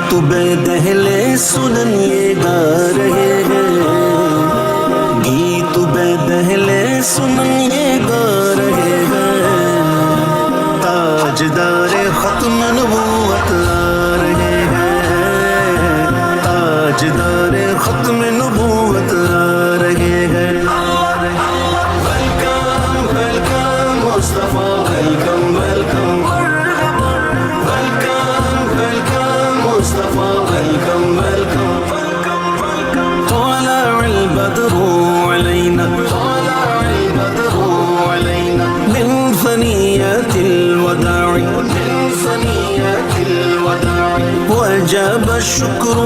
گیت بید اہل سنن یہ گا رہے ہیں، گیت بید اہل سنن یہ گا رہے ہیں، تاجدار ختم نبوت آ رہے ہیں، تاجدار ختم نبوت آ رہے ہیں۔ ویلکم ویلکم مصطفیٰ، ویلکم ویلکم، ویلکم ویلکم مصطفیٰ، ویلکم ویلکم۔ طلع البدر علينا، طلع البدر علينا من ثنيات الوداع، من ثنيات الوداع، وجب الشكر